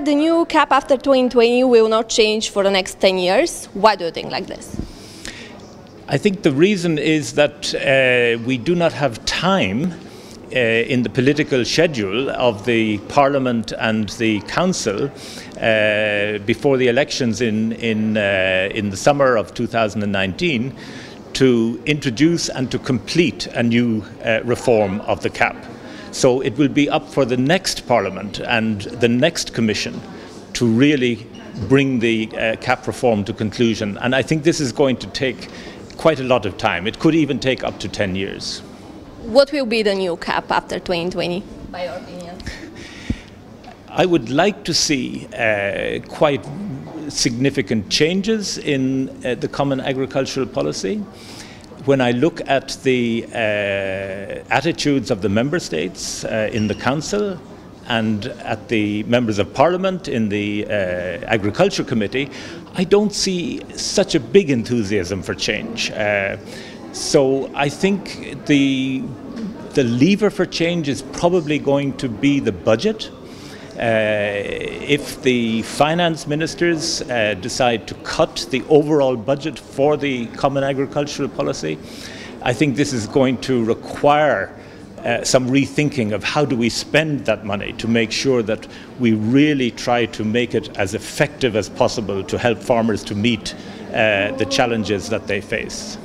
The new cap after 2020 will not change for the next 10 years. Why do you think like this? I think the reason is that we do not have time in the political schedule of the Parliament and the Council before the elections in the summer of 2019 to introduce and to complete a new reform of the CAP. So it will be up for the next Parliament and the next Commission to really bring the CAP reform to conclusion. And I think this is going to take quite a lot of time. It could even take up to 10 years. What will be the new CAP after 2020, by your opinion? I would like to see quite significant changes in the common agricultural policy. When I look at the attitudes of the member states in the Council and at the members of Parliament in the Agriculture Committee, I don't see such a big enthusiasm for change. So I think the lever for change is probably going to be the budget. If the finance ministers decide to cut the overall budget for the common agricultural policy, I think this is going to require some rethinking of how do we spend that money to make sure that we really try to make it as effective as possible to help farmers to meet the challenges that they face.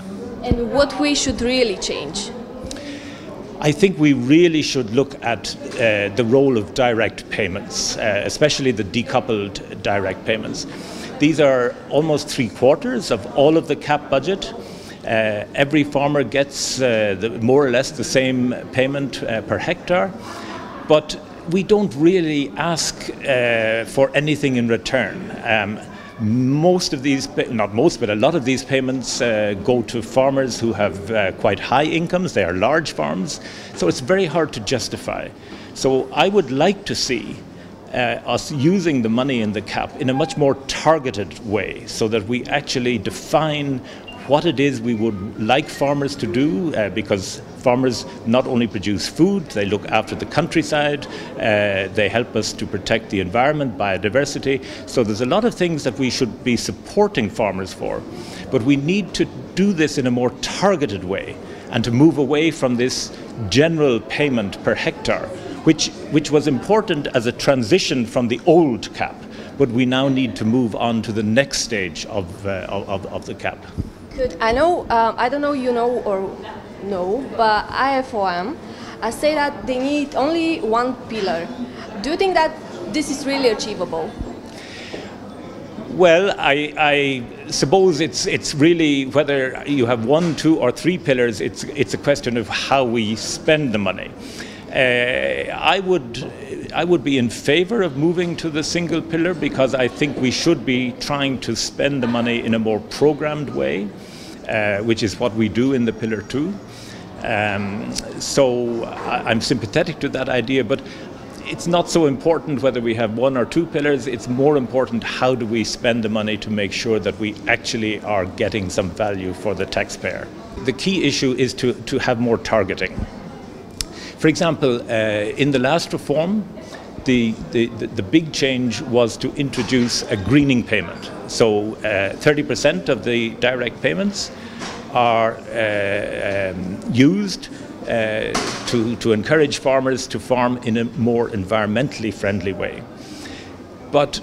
And what we should really change? I think we really should look at the role of direct payments, especially the decoupled direct payments. These are almost 3/4 of all of the CAP budget. Every farmer gets more or less the same payment per hectare, but we don't really ask for anything in return. Most of these, not most, but a lot of these payments go to farmers who have quite high incomes. They are large farms, so it's very hard to justify. So I would like to see us using the money in the CAP in a much more targeted way, so that we actually define what it is we would like farmers to do, because farmers not only produce food, they look after the countryside, they help us to protect the environment, biodiversity. So there's a lot of things that we should be supporting farmers for. But we need to do this in a more targeted way and to move away from this general payment per hectare, which was important as a transition from the old CAP. But we now need to move on to the next stage of the CAP. Good. I know, I don't know you know or no, but IFOM say that they need only one pillar. Do you think that this is really achievable? Well, I suppose it's really whether you have 1, 2, or 3 pillars. It's a question of how we spend the money. I would be in favor of moving to the single pillar, because I think we should be trying to spend the money in a more programmed way, which is what we do in the Pillar 2. So I'm sympathetic to that idea, but it's not so important whether we have 1 or 2 pillars. It's more important how do we spend the money to make sure that we actually are getting some value for the taxpayer. The key issue is to have more targeting. For example, in the last reform, the big change was to introduce a greening payment. So 30% of the direct payments are used to encourage farmers to farm in a more environmentally friendly way. But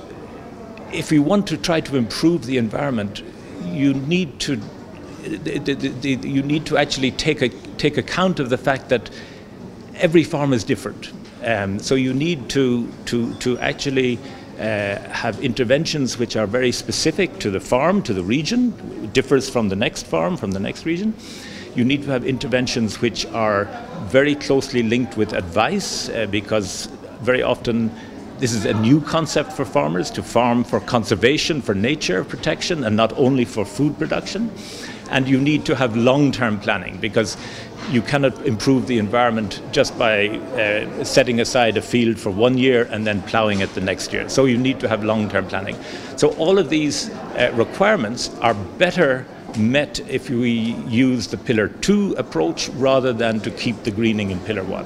if we want to try to improve the environment, you need to actually take account of the fact that every farm is different. So you need to actually have interventions which are very specific to the farm, to the region. It differs from the next farm, from the next region. You need to have interventions which are very closely linked with advice, because very often this is a new concept for farmers, to farm for conservation, for nature protection, and not only for food production. And you need to have long-term planning, because you cannot improve the environment just by setting aside a field for 1 year and then ploughing it the next year. So you need to have long-term planning. So all of these requirements are better met if we use the Pillar 2 approach rather than to keep the greening in Pillar 1.